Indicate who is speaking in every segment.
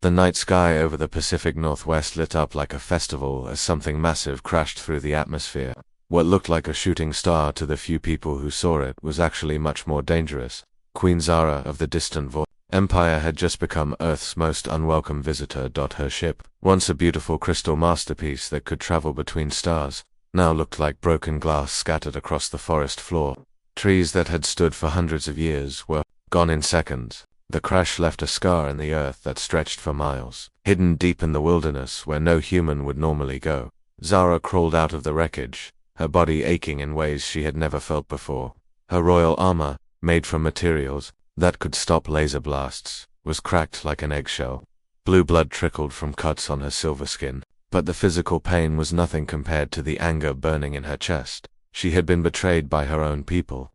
Speaker 1: The night sky over the Pacific Northwest lit up like a festival as something massive crashed through the atmosphere. What looked like a shooting star to the few people who saw it was actually much more dangerous. Queen Zara of the distant Empire had just become Earth's most unwelcome visitor. Her ship, once a beautiful crystal masterpiece that could travel between stars, now looked like broken glass scattered across the forest floor. Trees that had stood for hundreds of years were gone in seconds. The crash left a scar in the earth that stretched for miles, hidden deep in the wilderness where no human would normally go. Zara crawled out of the wreckage, her body aching in ways she had never felt before. Her royal armor, made from materials that could stop laser blasts, was cracked like an eggshell. Blue blood trickled from cuts on her silver skin, but the physical pain was nothing compared to the anger burning in her chest. She had been betrayed by her own people.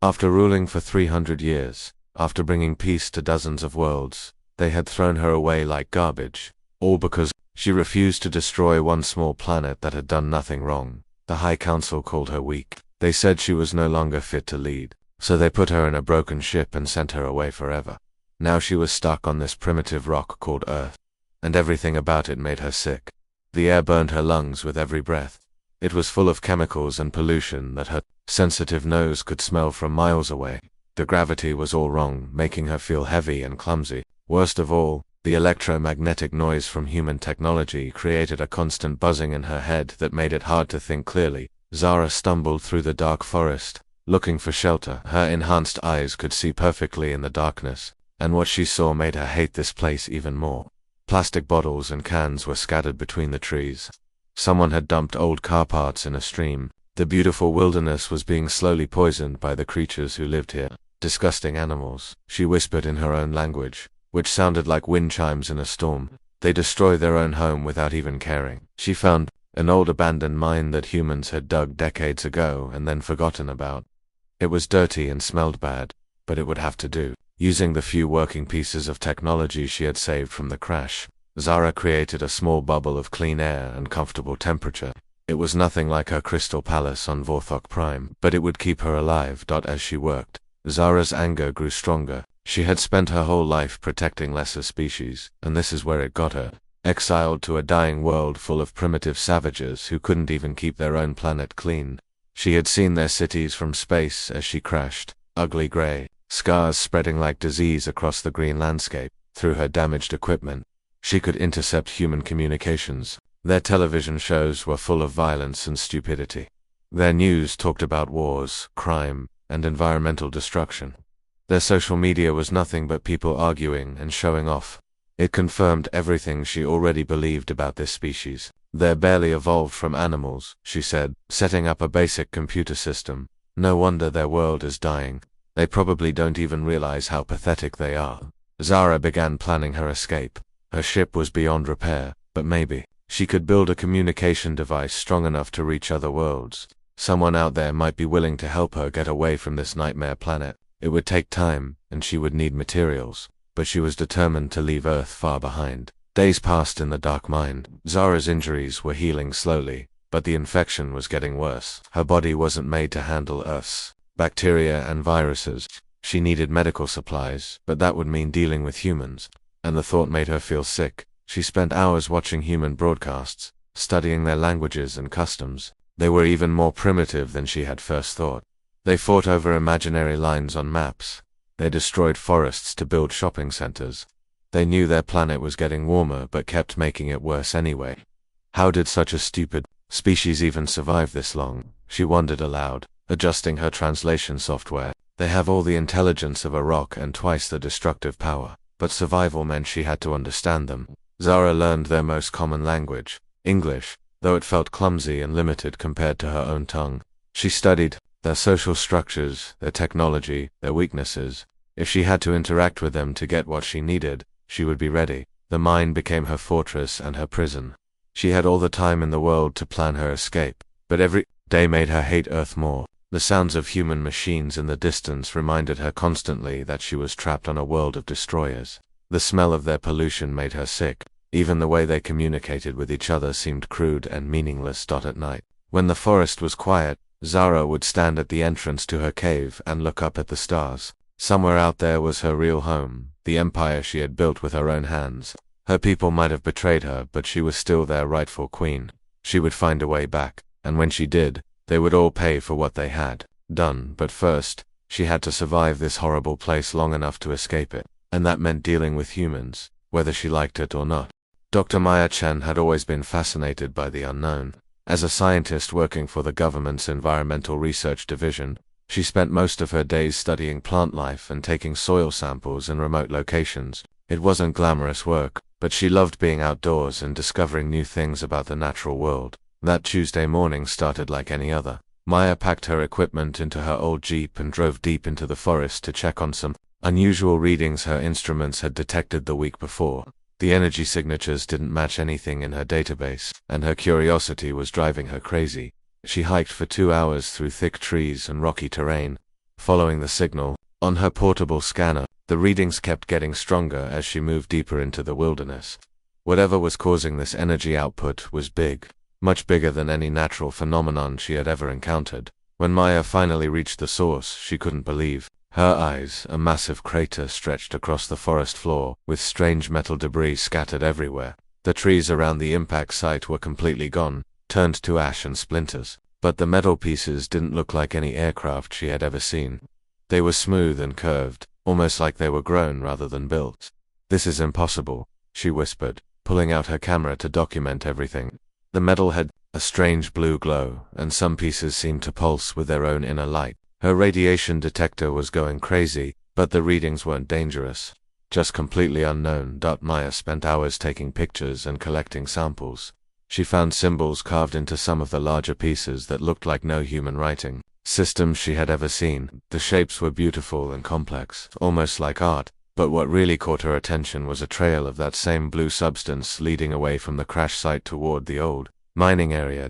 Speaker 1: After ruling for 300 years, after bringing peace to dozens of worlds, they had thrown her away like garbage, all because she refused to destroy one small planet that had done nothing wrong. The High Council called her weak. They said she was no longer fit to lead, so they put her in a broken ship and sent her away forever. Now she was stuck on this primitive rock called Earth, and everything about it made her sick. The air burned her lungs with every breath. It was full of chemicals and pollution that her sensitive nose could smell from miles away. The gravity was all wrong, making her feel heavy and clumsy. Worst of all, the electromagnetic noise from human technology created a constant buzzing in her head that made it hard to think clearly. Zara stumbled through the dark forest, looking for shelter. Her enhanced eyes could see perfectly in the darkness, and what she saw made her hate this place even more. Plastic bottles and cans were scattered between the trees. Someone had dumped old car parts in a stream. The beautiful wilderness was being slowly poisoned by the creatures who lived here. Disgusting animals, she whispered in her own language, which sounded like wind chimes in a storm. They destroy their own home without even caring. She found an old abandoned mine that humans had dug decades ago and then forgotten about. It was dirty and smelled bad, but it would have to do. Using the few working pieces of technology she had saved from the crash, Zara created a small bubble of clean air and comfortable temperature. It was nothing like her crystal palace on Vorthok Prime, but it would keep her alive. As she worked, Zara's anger grew stronger. She had spent her whole life protecting lesser species, and this is where it got her. Exiled to a dying world full of primitive savages who couldn't even keep their own planet clean. She had seen their cities from space as she crashed, ugly gray, scars spreading like disease across the green landscape. Through her damaged equipment, she could intercept human communications. Their television shows were full of violence and stupidity. Their news talked about wars, crime, and environmental destruction. Their social media was nothing but people arguing and showing off. It confirmed everything she already believed about this species. They're barely evolved from animals, she said, setting up a basic computer system. No wonder their world is dying. They probably don't even realize how pathetic they are. Zara began planning her escape. Her ship was beyond repair, but maybe she could build a communication device strong enough to reach other worlds. Someone out there might be willing to help her get away from this nightmare planet. It would take time, and she would need materials, but she was determined to leave Earth far behind. Days passed in the dark mine. Zara's injuries were healing slowly, but the infection was getting worse. Her body wasn't made to handle Earth's bacteria and viruses. She needed medical supplies, but that would mean dealing with humans, and the thought made her feel sick. She spent hours watching human broadcasts, studying their languages and customs. They were even more primitive than she had first thought. They fought over imaginary lines on maps. They destroyed forests to build shopping centers. They knew their planet was getting warmer but kept making it worse anyway. How did such a stupid species even survive this long? She wondered aloud, adjusting her translation software. They have all the intelligence of a rock and twice the destructive power, but survival meant she had to understand them. Zara learned their most common language, English, though it felt clumsy and limited compared to her own tongue. She studied their social structures, their technology, their weaknesses. If she had to interact with them to get what she needed, she would be ready. The mine became her fortress and her prison. She had all the time in the world to plan her escape, but every day made her hate Earth more. The sounds of human machines in the distance reminded her constantly that she was trapped on a world of destroyers. The smell of their pollution made her sick. Even the way they communicated with each other seemed crude and meaningless. At night, when the forest was quiet, Zara would stand at the entrance to her cave and look up at the stars. Somewhere out there was her real home, the empire she had built with her own hands. Her people might have betrayed her, but she was still their rightful queen. She would find a way back, and when she did, they would all pay for what they had done. But first, she had to survive this horrible place long enough to escape it, and that meant dealing with humans, whether she liked it or not. Dr. Maya Chen had always been fascinated by the unknown. As a scientist working for the government's Environmental Research Division, she spent most of her days studying plant life and taking soil samples in remote locations. It wasn't glamorous work, but she loved being outdoors and discovering new things about the natural world. That Tuesday morning started like any other. Maya packed her equipment into her old Jeep and drove deep into the forest to check on some unusual readings her instruments had detected the week before. The energy signatures didn't match anything in her database, and her curiosity was driving her crazy. She hiked for 2 hours through thick trees and rocky terrain, following the signal. On her portable scanner, the readings kept getting stronger as she moved deeper into the wilderness. Whatever was causing this energy output was big, much bigger than any natural phenomenon she had ever encountered. When Maya finally reached the source, she couldn't believe her eyes. A massive crater stretched across the forest floor, with strange metal debris scattered everywhere. The trees around the impact site were completely gone, turned to ash and splinters. But the metal pieces didn't look like any aircraft she had ever seen. They were smooth and curved, almost like they were grown rather than built. "This is impossible," she whispered, pulling out her camera to document everything. The metal had a strange blue glow, and some pieces seemed to pulse with their own inner light. Her radiation detector was going crazy, but the readings weren't dangerous, just completely unknown. Maya spent hours taking pictures and collecting samples. She found symbols carved into some of the larger pieces that looked like no human writing systems she had ever seen. The shapes were beautiful and complex, almost like art. But what really caught her attention was a trail of that same blue substance leading away from the crash site toward the old mining area.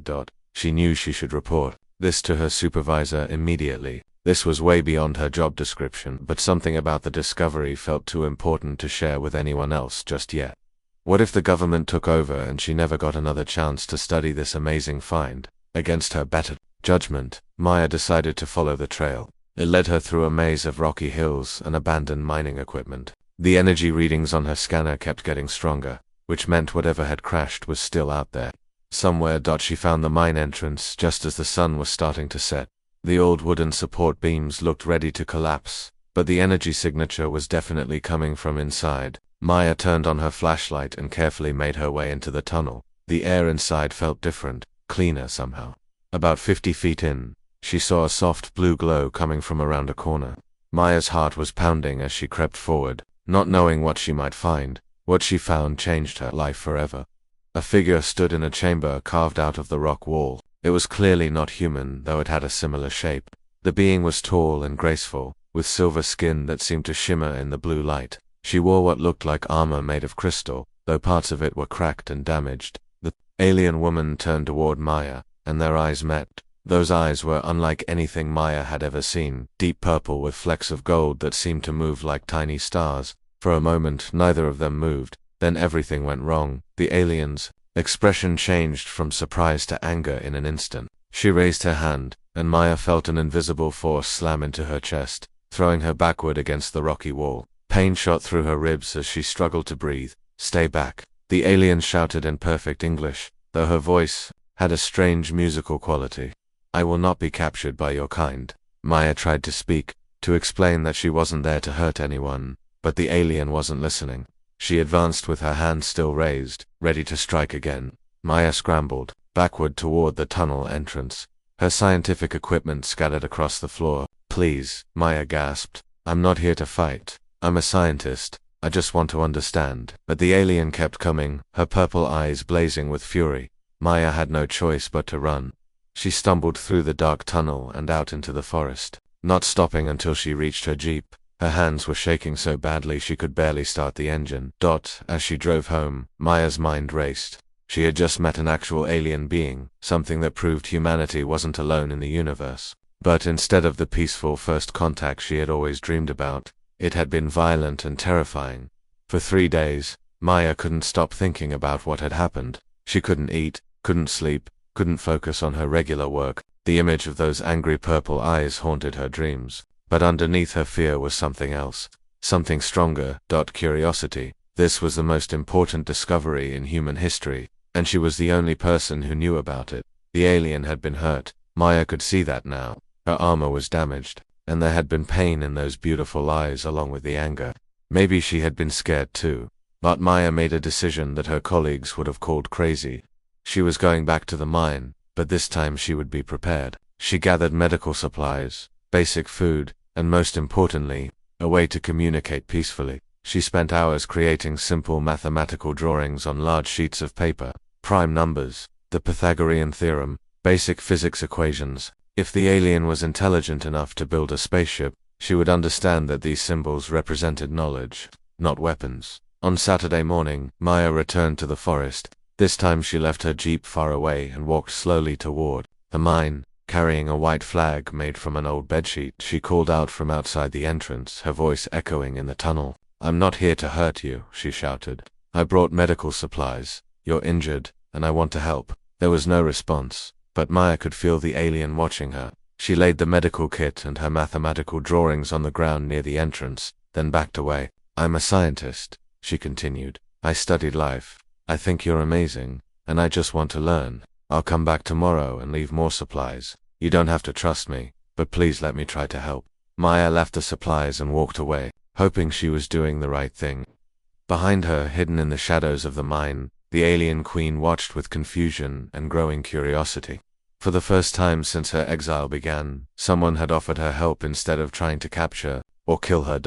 Speaker 1: She knew she should report this to her supervisor immediately. This was way beyond her job description, but something about the discovery felt too important to share with anyone else just yet. What if the government took over and she never got another chance to study this amazing find? Against her better judgment, Maya decided to follow the trail. It led her through a maze of rocky hills and abandoned mining equipment. The energy readings on her scanner kept getting stronger, which meant whatever had crashed was still out there. Somewhere. She found the mine entrance just as the sun was starting to set. The old wooden support beams looked ready to collapse, but the energy signature was definitely coming from inside. Maya turned on her flashlight and carefully made her way into the tunnel. The air inside felt different, cleaner somehow. About 50 feet in, she saw a soft blue glow coming from around a corner. Maya's heart was pounding as she crept forward, not knowing what she might find. What she found changed her life forever. A figure stood in a chamber carved out of the rock wall. It was clearly not human, though it had a similar shape. The being was tall and graceful, with silver skin that seemed to shimmer in the blue light. She wore what looked like armor made of crystal, though parts of it were cracked and damaged. The alien woman turned toward Maya, and their eyes met. Those eyes were unlike anything Maya had ever seen, deep purple with flecks of gold that seemed to move like tiny stars. For a moment, neither of them moved. Then everything went wrong. The alien's expression changed from surprise to anger in an instant. She raised her hand, and Maya felt an invisible force slam into her chest, throwing her backward against the rocky wall. Pain shot through her ribs as she struggled to breathe. "Stay back," the alien shouted in perfect English, though her voice had a strange musical quality. "I will not be captured by your kind." Maya tried to speak, to explain that she wasn't there to hurt anyone, but the alien wasn't listening. She advanced with her hand still raised, ready to strike again. Maya scrambled backward toward the tunnel entrance, her scientific equipment scattered across the floor. "Please," Maya gasped. "I'm not here to fight. I'm a scientist. I just want to understand." But the alien kept coming, her purple eyes blazing with fury. Maya had no choice but to run. She stumbled through the dark tunnel and out into the forest, not stopping until she reached her Jeep. Her hands were shaking so badly she could barely start the engine. As she drove home, Maya's mind raced. She had just met an actual alien being, something that proved humanity wasn't alone in the universe. But instead of the peaceful first contact she had always dreamed about, it had been violent and terrifying. For 3 days, Maya couldn't stop thinking about what had happened. She couldn't eat, couldn't sleep, couldn't focus on her regular work. The image of those angry purple eyes haunted her dreams. But underneath her fear was something else. Something stronger. Curiosity. This was the most important discovery in human history, and she was the only person who knew about it. The alien had been hurt. Maya could see that now. Her armor was damaged, and there had been pain in those beautiful eyes along with the anger. Maybe she had been scared too. But Maya made a decision that her colleagues would have called crazy. She was going back to the mine, but this time she would be prepared. She gathered medical supplies, basic food, and most importantly, a way to communicate peacefully. She spent hours creating simple mathematical drawings on large sheets of paper, prime numbers, the Pythagorean theorem, basic physics equations. If the alien was intelligent enough to build a spaceship, she would understand that these symbols represented knowledge, not weapons. On Saturday morning, Maya returned to the forest. This time she left her jeep far away and walked slowly toward the mine, carrying a white flag made from an old bedsheet. She called out from outside the entrance, her voice echoing in the tunnel. "I'm not here to hurt you," she shouted. "I brought medical supplies. You're injured, and I want to help." There was no response, but Maya could feel the alien watching her. She laid the medical kit and her mathematical drawings on the ground near the entrance, then backed away. "I'm a scientist," she continued. "I studied life. I think you're amazing, and I just want to learn. I'll come back tomorrow and leave more supplies. You don't have to trust me, but please let me try to help." Maya left the supplies and walked away, hoping she was doing the right thing. Behind her, hidden in the shadows of the mine, the alien queen watched with confusion and growing curiosity. For the first time since her exile began, someone had offered her help instead of trying to capture or kill her.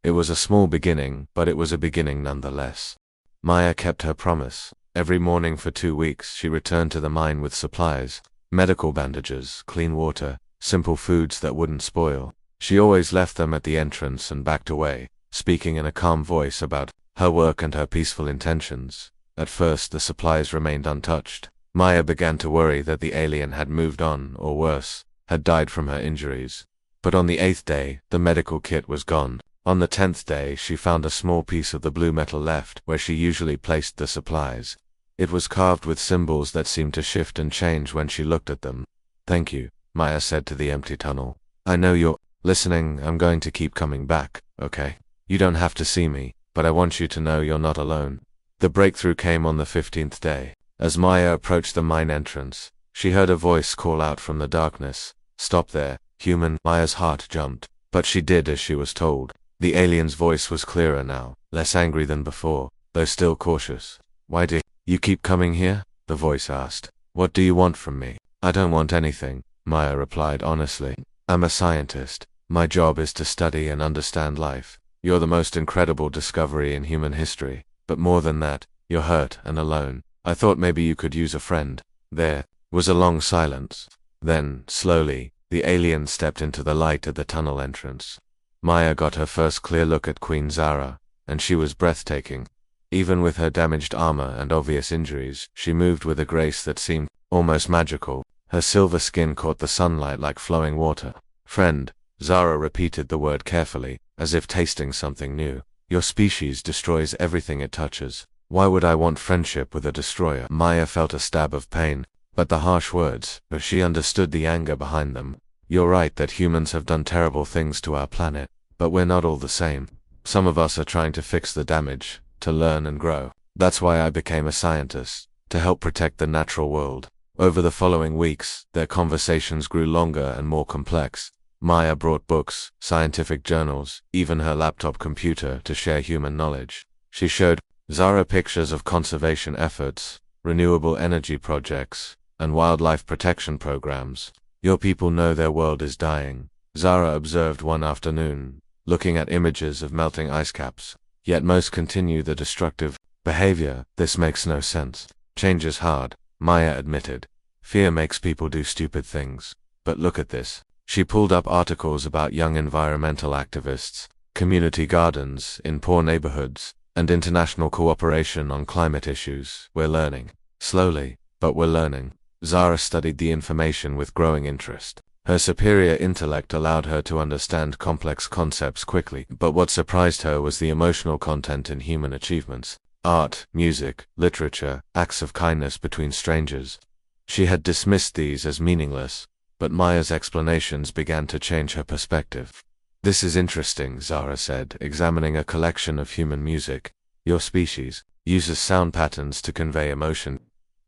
Speaker 1: It was a small beginning, but it was a beginning nonetheless. Maya kept her promise. Every morning for 2 weeks she returned to the mine with supplies, medical bandages, clean water, simple foods that wouldn't spoil. She always left them at the entrance and backed away, speaking in a calm voice about her work and her peaceful intentions. At first the supplies remained untouched. Maya began to worry that the alien had moved on, or worse, had died from her injuries. But on the 8th day, the medical kit was gone. On the 10th day, she found a small piece of the blue metal left where she usually placed the supplies. It was carved with symbols that seemed to shift and change when she looked at them. "Thank you," Maya said to the empty tunnel. "I know you're listening. I'm going to keep coming back, okay? You don't have to see me, but I want you to know you're not alone." The breakthrough came on the 15th day. As Maya approached the mine entrance, she heard a voice call out from the darkness, "Stop there, human." Maya's heart jumped, but she did as she was told. The alien's voice was clearer now, less angry than before, though still cautious. "Why do you keep coming here?" the voice asked. "What do you want from me?" "I don't want anything," Maya replied honestly. "I'm a scientist. My job is to study and understand life. You're the most incredible discovery in human history, but more than that, you're hurt and alone. I thought maybe you could use a friend." There was a long silence. Then, slowly, the alien stepped into the light at the tunnel entrance. Maya got her first clear look at Queen Zara, and she was breathtaking. Even with her damaged armor and obvious injuries, she moved with a grace that seemed almost magical. Her silver skin caught the sunlight like flowing water. "Friend," Zara repeated the word carefully, as if tasting something new. "Your species destroys everything it touches. Why would I want friendship with a destroyer?" Maya felt a stab of pain, but the harsh words, but she understood the anger behind them. "You're right that humans have done terrible things to our planet, but we're not all the same. Some of us are trying to fix the damage, to learn and grow. That's why I became a scientist, to help protect the natural world." Over the following weeks, their conversations grew longer and more complex. Maya brought books, scientific journals, even her laptop computer to share human knowledge. She showed Zara pictures of conservation efforts, renewable energy projects, and wildlife protection programs. "Your people know their world is dying," Zara observed one afternoon, looking at images of melting ice caps. "Yet most continue the destructive behavior. This makes no sense." "Change is hard," Maya admitted. "Fear makes people do stupid things. But look at this." She pulled up articles about young environmental activists, community gardens in poor neighborhoods, and international cooperation on climate issues. "We're learning. Slowly, but we're learning." Zara studied the information with growing interest. Her superior intellect allowed her to understand complex concepts quickly, but what surprised her was the emotional content in human achievements. Art, music, literature, acts of kindness between strangers. She had dismissed these as meaningless, but Maya's explanations began to change her perspective. "This is interesting," Zara said, examining a collection of human music. Your species uses sound patterns to convey emotion.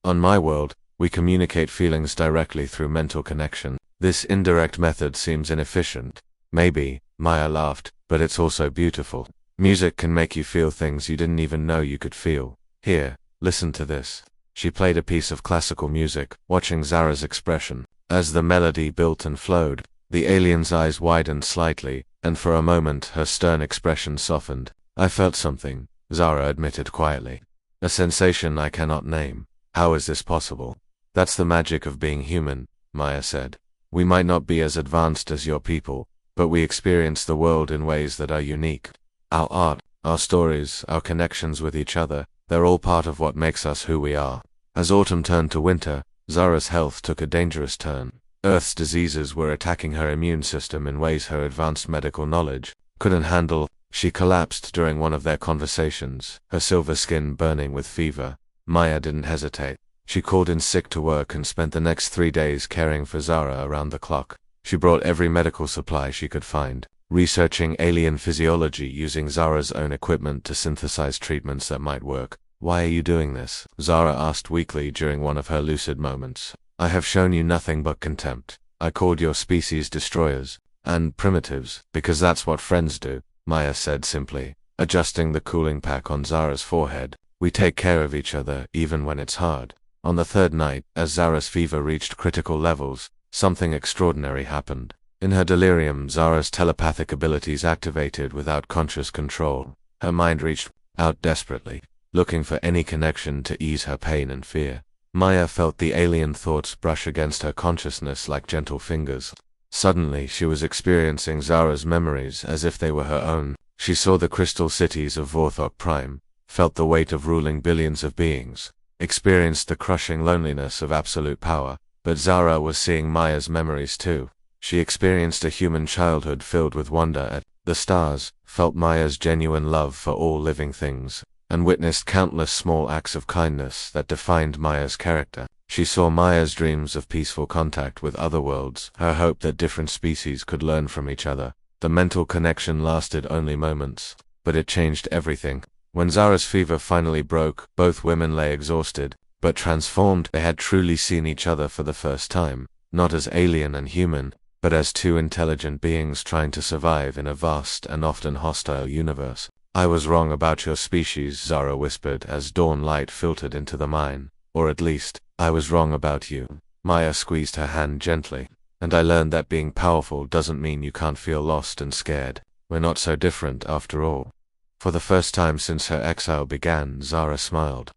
Speaker 1: On my world, we communicate feelings directly through mental connection. This indirect method seems inefficient. Maybe, Maya laughed, but it's also beautiful. Music can make you feel things you didn't even know you could feel. Here, listen to this. She played a piece of classical music, watching Zara's expression. As the melody built and flowed, the alien's eyes widened slightly, and for a moment her stern expression softened. I felt something, Zara admitted quietly. A sensation I cannot name. How is this possible? That's the magic of being human, Maya said. We might not be as advanced as your people, but we experience the world in ways that are unique. Our art, our stories, our connections with each other, they're all part of what makes us who we are. As autumn turned to winter, Zara's health took a dangerous turn. Earth's diseases were attacking her immune system in ways her advanced medical knowledge couldn't handle. She collapsed during one of their conversations, her silver skin burning with fever. Maya didn't hesitate. She called in sick to work and spent the next 3 days caring for Zara around the clock. She brought every medical supply she could find, researching alien physiology using Zara's own equipment to synthesize treatments that might work. Why are you doing this? Zara asked weakly during one of her lucid moments. I have shown you nothing but contempt. I called your species destroyers and primitives, because that's what friends do, Maya said simply, adjusting the cooling pack on Zara's forehead. We take care of each other, even when it's hard. On the third night, as Zara's fever reached critical levels, something extraordinary happened. In her delirium, Zara's telepathic abilities activated without conscious control. Her mind reached out desperately, looking for any connection to ease her pain and fear. Maya felt the alien thoughts brush against her consciousness like gentle fingers. Suddenly, she was experiencing Zara's memories as if they were her own. She saw the crystal cities of Vorthok Prime, felt the weight of ruling billions of beings, experienced the crushing loneliness of absolute power. But Zara was seeing Maya's memories too. She experienced a human childhood filled with wonder at the stars, felt Maya's genuine love for all living things, and witnessed countless small acts of kindness that defined Maya's character. She saw Maya's dreams of peaceful contact with other worlds, her hope that different species could learn from each other. The mental connection lasted only moments, but it changed everything. When Zara's fever finally broke, both women lay exhausted, but transformed. They had truly seen each other for the first time, not as alien and human, but as two intelligent beings trying to survive in a vast and often hostile universe. I was wrong about your species, Zara whispered as dawn light filtered into the mine. Or at least, I was wrong about you. Maya squeezed her hand gently. And I learned that being powerful doesn't mean you can't feel lost and scared. We're not so different after all. For the first time since her exile began, Zara smiled.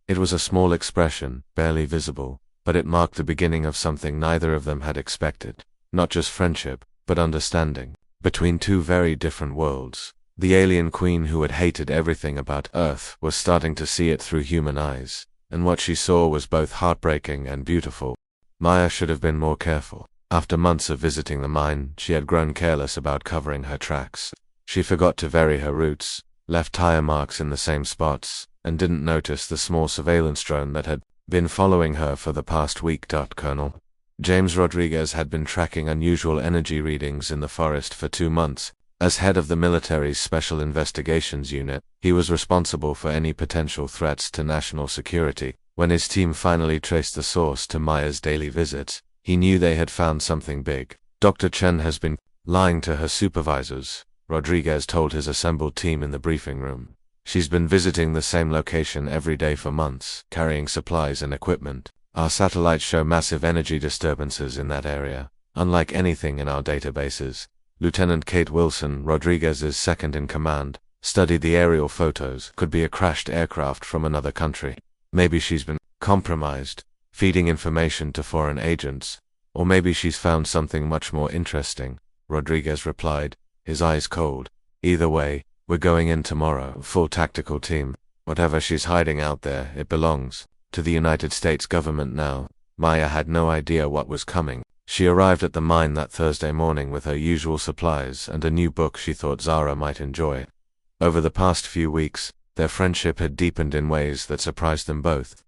Speaker 1: It was a small expression, barely visible, but it marked the beginning of something neither of them had expected. Not just friendship, but understanding. Between two very different worlds. The alien queen who had hated everything about Earth was starting to see it through human eyes, and what she saw was both heartbreaking and beautiful. Maya should have been more careful. After months of visiting the mine, she had grown careless about covering her tracks. She forgot to vary her routes, left tire marks in the same spots, and didn't notice the small surveillance drone that had been following her for the past week. Colonel James Rodriguez had been tracking unusual energy readings in the forest for 2 months. As head of the military's Special Investigations Unit, he was responsible for any potential threats to national security. When his team finally traced the source to Maya's daily visits, he knew they had found something big. Dr. Chen has been lying to her supervisors, Rodriguez told his assembled team in the briefing room. She's been visiting the same location every day for months, carrying supplies and equipment. Our satellites show massive energy disturbances in that area, unlike anything in our databases. Lieutenant Kate Wilson, Rodriguez's second-in-command, studied the aerial photos. Could be a crashed aircraft from another country. Maybe she's been compromised, feeding information to foreign agents. Or maybe she's found something much more interesting, Rodriguez replied, his eyes cold. Either way, we're going in tomorrow, full tactical team. Whatever she's hiding out there, it belongs to the United States government now. Maya had no idea what was coming. She arrived at the mine that Thursday morning with her usual supplies and a new book she thought Zara might enjoy. Over the past few weeks, their friendship had deepened in ways that surprised them both.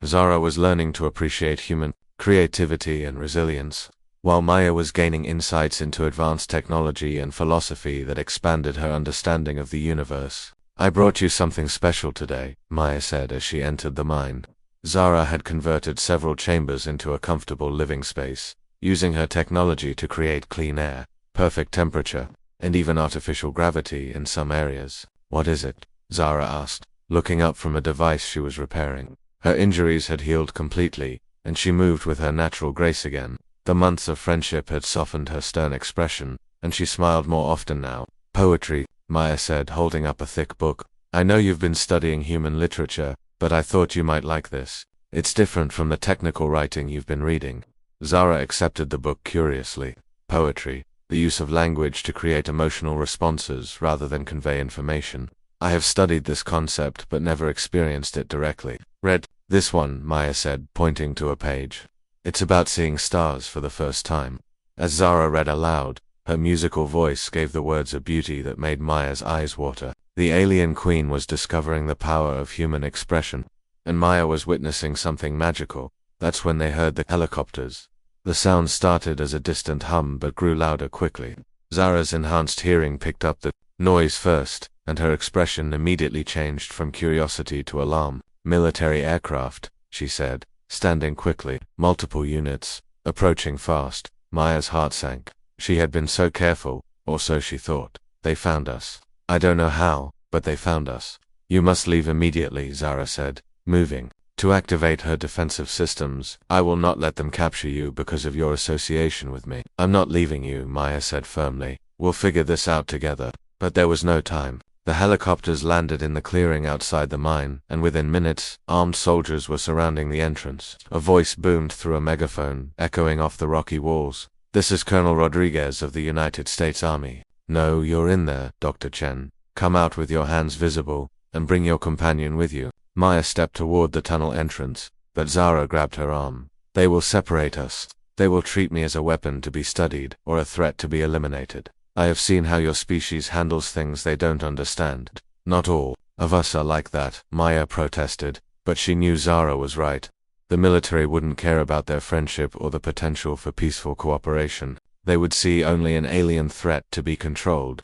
Speaker 1: Zara was learning to appreciate human creativity and resilience, while Maya was gaining insights into advanced technology and philosophy that expanded her understanding of the universe. I brought you something special today, Maya said as she entered the mine. Zara had converted several chambers into a comfortable living space, using her technology to create clean air, perfect temperature, and even artificial gravity in some areas. What is it? Zara asked, looking up from a device she was repairing. Her injuries had healed completely, and she moved with her natural grace again. The months of friendship had softened her stern expression, and she smiled more often now. Poetry, Maya said, holding up a thick book. I know you've been studying human literature, but I thought you might like this. It's different from the technical writing you've been reading. Zara accepted the book curiously. Poetry, the use of language to create emotional responses rather than convey information. I have studied this concept but never experienced it directly. Read this one, Maya said, pointing to a page. It's about seeing stars for the first time. As Zara read aloud, her musical voice gave the words a beauty that made Maya's eyes water. The alien queen was discovering the power of human expression, and Maya was witnessing something magical. That's when they heard the helicopters. The sound started as a distant hum but grew louder quickly. Zara's enhanced hearing picked up the noise first, and her expression immediately changed from curiosity to alarm. Military aircraft, she said, standing quickly. Multiple units, approaching fast. Maya's heart sank. She had been so careful, or so she thought. They found us. I don't know how, but they found us. You must leave immediately, Zara said, moving. To activate her defensive systems, I will not let them capture you because of your association with me. I'm not leaving you, Maya said firmly. We'll figure this out together. But there was no time. The helicopters landed in the clearing outside the mine, and within minutes, armed soldiers were surrounding the entrance. A voice boomed through a megaphone, echoing off the rocky walls. This is Colonel Rodriguez of the United States Army. No, you're in there, Dr. Chen. Come out with your hands visible, and bring your companion with you. Maya stepped toward the tunnel entrance, but Zara grabbed her arm. They will separate us. They will treat me as a weapon to be studied, or a threat to be eliminated. I have seen how your species handles things they don't understand. Not all of us are like that, Maya protested, but she knew Zara was right. The military wouldn't care about their friendship or the potential for peaceful cooperation. They would see only an alien threat to be controlled.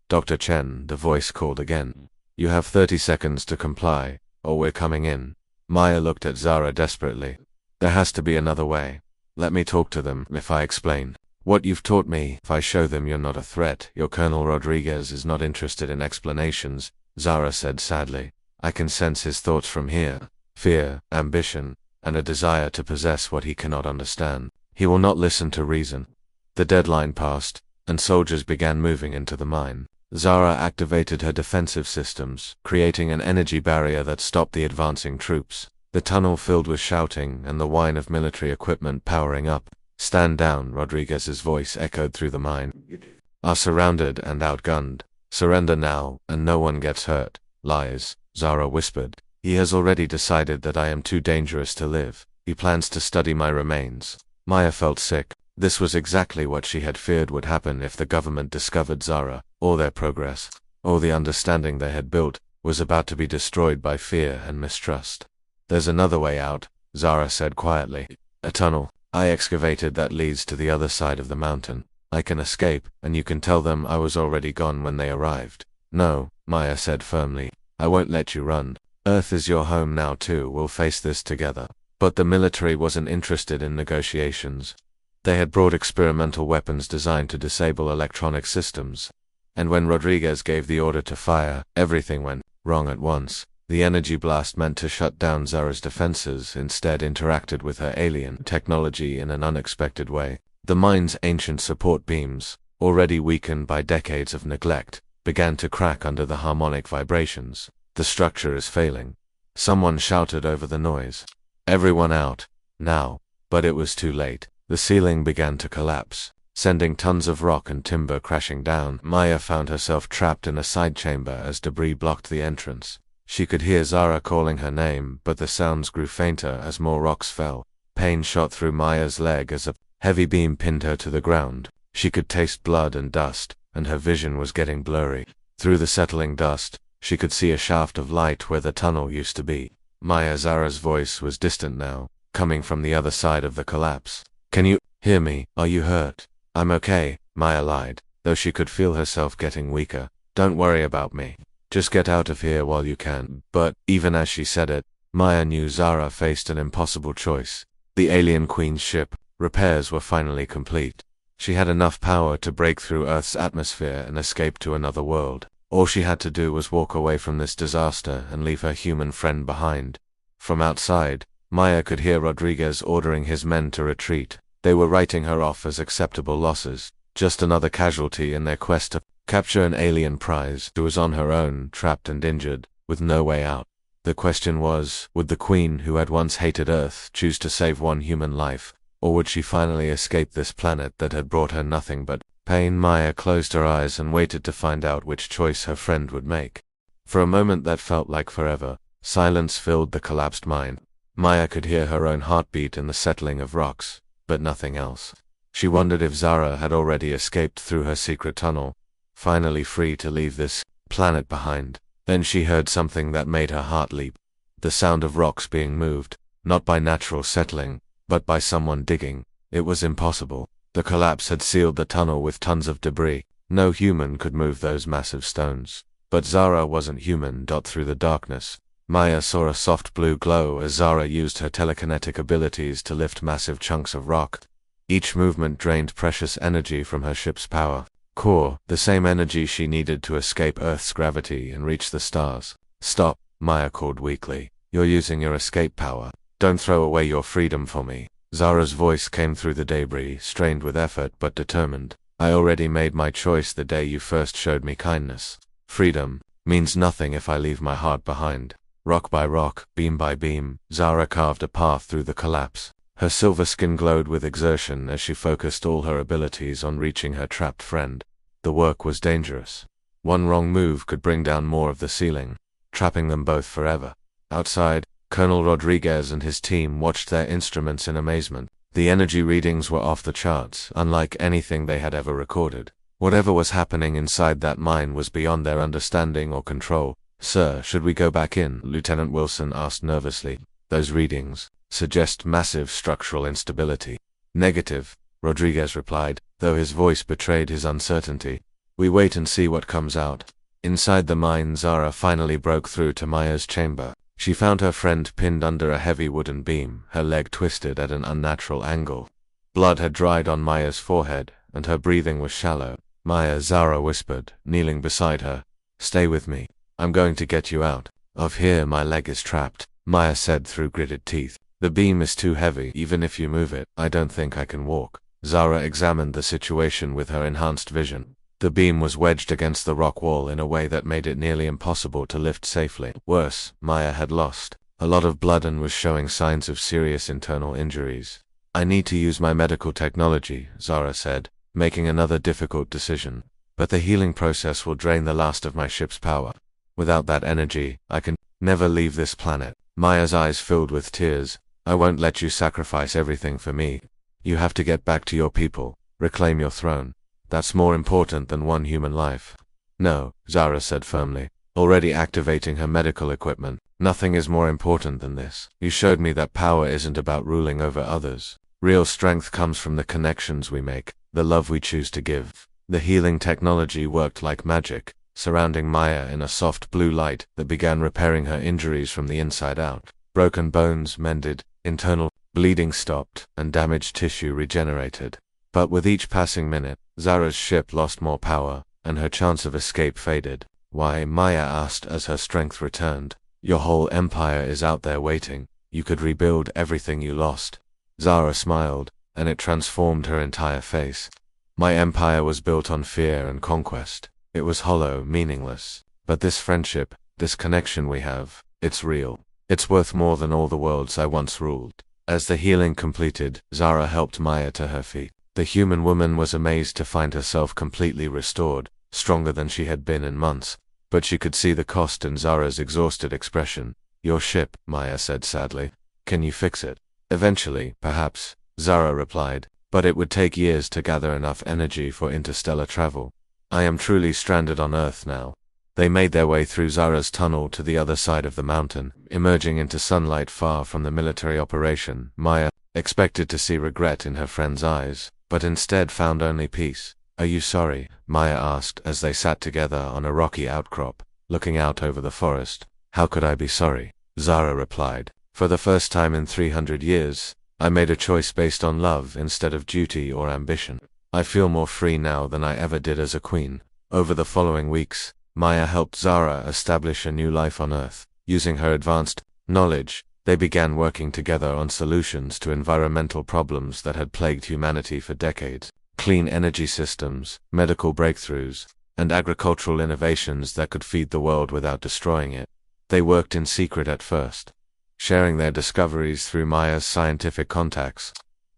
Speaker 1: Dr. Chen, the voice called again. You have 30 seconds to comply, or we're coming in. Maya looked at Zara desperately. There has to be another way. Let me talk to them if I explain what you've taught me. If I show them you're not a threat, your Colonel Rodriguez is not interested in explanations, Zara said sadly. I can sense his thoughts from here. Fear, ambition, and a desire to possess what he cannot understand. He will not listen to reason. The deadline passed, and soldiers began moving into the mine. Zara activated her defensive systems, creating an energy barrier that stopped the advancing troops. The tunnel filled with shouting and the whine of military equipment powering up. Stand down, Rodriguez's voice echoed through the mine. Are surrounded and outgunned. Surrender now, and no one gets hurt. Lies, Zara whispered. He has already decided that I am too dangerous to live. He plans to study my remains. Maya felt sick. This was exactly what she had feared would happen if the government discovered Zara. All their progress, all the understanding they had built, was about to be destroyed by fear and mistrust. There's another way out, Zara said quietly. A tunnel. I excavated that leads to the other side of the mountain. I can escape, and you can tell them I was already gone when they arrived. No, Maya said firmly. I won't let you run. Earth is your home now too. We'll face this together. But the military wasn't interested in negotiations. They had brought experimental weapons designed to disable electronic systems. And when Rodriguez gave the order to fire, everything went wrong at once. The energy blast meant to shut down Zara's defenses instead interacted with her alien technology in an unexpected way. The mine's ancient support beams, already weakened by decades of neglect, began to crack under the harmonic vibrations. The structure is failing. Someone shouted over the noise. Everyone out, now. But it was too late. The ceiling began to collapse, sending tons of rock and timber crashing down. Maya found herself trapped in a side chamber as debris blocked the entrance. She could hear Zara calling her name, but the sounds grew fainter as more rocks fell. Pain shot through Maya's leg as a heavy beam pinned her to the ground. She could taste blood and dust, and her vision was getting blurry. Through the settling dust, she could see a shaft of light where the tunnel used to be. Zara's voice was distant now, coming from the other side of the collapse. Can you hear me? Are you hurt? I'm okay, Maya lied, though she could feel herself getting weaker. Don't worry about me. Just get out of here while you can. But, even as she said it, Maya knew Zara faced an impossible choice. The alien queen's ship, repairs were finally complete. She had enough power to break through Earth's atmosphere and escape to another world. All she had to do was walk away from this disaster and leave her human friend behind. From outside, Maya could hear Rodriguez ordering his men to retreat. They were writing her off as acceptable losses, just another casualty in their quest to capture an alien prize who was on her own, trapped and injured, with no way out. The question was, would the queen who had once hated Earth choose to save one human life, or would she finally escape this planet that had brought her nothing but pain? Maya closed her eyes and waited to find out which choice her friend would make. For a moment that felt like forever, silence filled the collapsed mind. Maya could hear her own heartbeat in the settling of rocks, but nothing else. She wondered if Zara had already escaped through her secret tunnel, finally free to leave this planet behind. Then she heard something that made her heart leap. The sound of rocks being moved, not by natural settling, but by someone digging. It was impossible. The collapse had sealed the tunnel with tons of debris. No human could move those massive stones. But Zara wasn't human. Through the darkness, Maya saw a soft blue glow as Zara used her telekinetic abilities to lift massive chunks of rock. Each movement drained precious energy from her ship's power core, the same energy she needed to escape Earth's gravity and reach the stars. Stop, Maya called weakly. You're using your escape power. Don't throw away your freedom for me. Zara's voice came through the debris, strained with effort but determined. I already made my choice the day you first showed me kindness. Freedom means nothing if I leave my heart behind. Rock by rock, beam by beam, Zara carved a path through the collapse. Her silver skin glowed with exertion as she focused all her abilities on reaching her trapped friend. The work was dangerous. One wrong move could bring down more of the ceiling, trapping them both forever. Outside, Colonel Rodriguez and his team watched their instruments in amazement. The energy readings were off the charts, unlike anything they had ever recorded. Whatever was happening inside that mine was beyond their understanding or control. Sir, should we go back in? Lieutenant Wilson asked nervously. Those readings suggest massive structural instability. Negative, Rodriguez replied, though his voice betrayed his uncertainty. We wait and see what comes out. Inside the mine, Zara finally broke through to Maya's chamber. She found her friend pinned under a heavy wooden beam, her leg twisted at an unnatural angle. Blood had dried on Maya's forehead, and her breathing was shallow. Maya, Zara whispered, kneeling beside her. Stay with me. I'm going to get you out of here. My leg is trapped, Maya said through gritted teeth. The beam is too heavy. Even if you move it, I don't think I can walk. Zara examined the situation with her enhanced vision. The beam was wedged against the rock wall in a way that made it nearly impossible to lift safely. Worse, Maya had lost a lot of blood and was showing signs of serious internal injuries. I need to use my medical technology, Zara said, making another difficult decision. But the healing process will drain the last of my ship's power. Without that energy, I can never leave this planet. Maya's eyes filled with tears. I won't let you sacrifice everything for me. You have to get back to your people, reclaim your throne. That's more important than one human life. No, Zara said firmly, already activating her medical equipment. Nothing is more important than this. You showed me that power isn't about ruling over others. Real strength comes from the connections we make, the love we choose to give. The healing technology worked like magic, surrounding Maya in a soft blue light that began repairing her injuries from the inside out. Broken bones mended, internal bleeding stopped, and damaged tissue regenerated. But with each passing minute, Zara's ship lost more power, and her chance of escape faded. Why? Maya asked as her strength returned. Your whole empire is out there waiting. You could rebuild everything you lost. Zara smiled, and it transformed her entire face. My empire was built on fear and conquest. It was hollow, meaningless. But this friendship, this connection we have, it's real. It's worth more than all the worlds I once ruled. As the healing completed, Zara helped Maya to her feet. The human woman was amazed to find herself completely restored, stronger than she had been in months. But she could see the cost in Zara's exhausted expression. Your ship, Maya said sadly. Can you fix it? Eventually, perhaps, Zara replied. But it would take years to gather enough energy for interstellar travel. I am truly stranded on Earth now. They made their way through Zara's tunnel to the other side of the mountain, emerging into sunlight far from the military operation. Maya expected to see regret in her friend's eyes, but instead found only peace. Are you sorry? Maya asked as they sat together on a rocky outcrop. looking out over the forest. How could I be sorry? Zara replied. For the first time in 300 years, I made a choice based on love instead of duty or ambition. I feel more free now than I ever did as a queen. Over the following weeks, Maya helped Zara establish a new life on Earth. Using her advanced knowledge, they began working together on solutions to environmental problems that had plagued humanity for decades. Clean energy systems, medical breakthroughs, and agricultural innovations that could feed the world without destroying it. They worked in secret at first, sharing their discoveries through Maya's scientific contacts.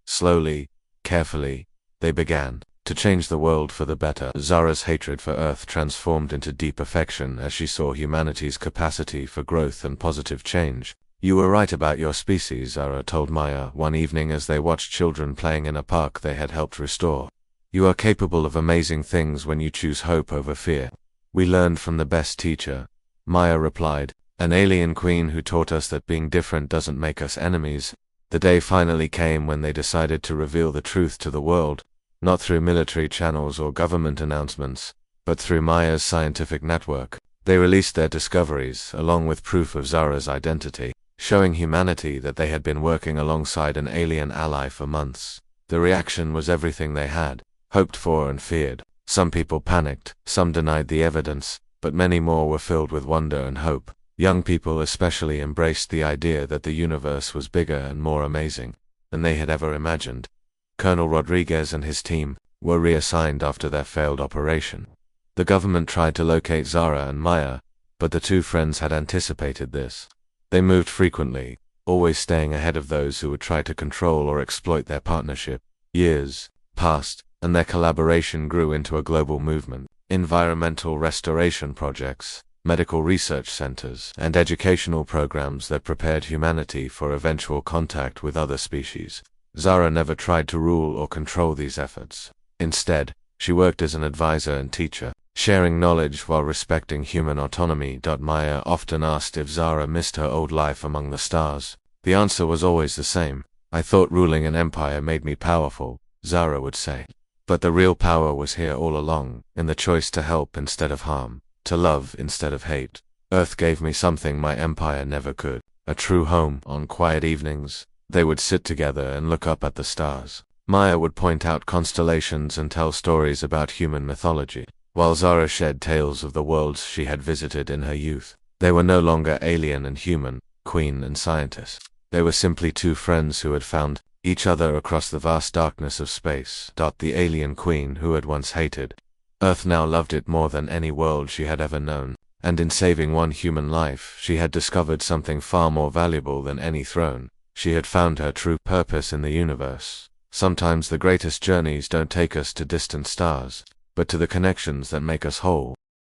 Speaker 1: Slowly, carefully, they began to change the world for the better. Zara's hatred for Earth transformed into deep affection as she saw humanity's capacity for growth and positive change. You were right about your species, Zara told Maya one evening as they watched children playing in a park they had helped restore. You are capable of amazing things when you choose hope over fear. We learned from the best teacher, Maya replied, an alien queen who taught us that being different doesn't make us enemies. The day finally came when they decided to reveal the truth to the world, not through military channels or government announcements, but through Maya's scientific network. They released their discoveries, along with proof of Zara's identity, showing humanity that they had been working alongside an alien ally for months. The reaction was everything they had hoped for and feared. Some people panicked, some denied the evidence, but many more were filled with wonder and hope. Young people especially embraced the idea that the universe was bigger and more amazing than they had ever imagined. Colonel Rodriguez and his team were reassigned after their failed operation. The government tried to locate Zara and Maya, but the two friends had anticipated this. They moved frequently, always staying ahead of those who would try to control or exploit their partnership. Years passed, and their collaboration grew into a global movement. Environmental restoration projects, medical research centers, and educational programs that prepared humanity for eventual contact with other species. Zara never tried to rule or control these efforts. Instead, she worked as an advisor and teacher, sharing knowledge while respecting human autonomy. Maya often asked if Zara missed her old life among the stars. The answer was always the same. I thought ruling an empire made me powerful, Zara would say. But the real power was here all along, in the choice to help instead of harm, to love instead of hate. Earth gave me something my empire never could, a true home. On quiet evenings, they would sit together and look up at the stars. Maya would point out constellations and tell stories about human mythology, while Zara shared tales of the worlds she had visited in her youth. They were no longer alien and human, queen and scientist. They were simply two friends who had found each other across the vast darkness of space. The alien queen who had once hated Earth now loved it more than any world she had ever known, and in saving one human life, she had discovered something far more valuable than any throne. She had found her true purpose in the universe. Sometimes the greatest journeys don't take us to distant stars, but to the connections that make us whole.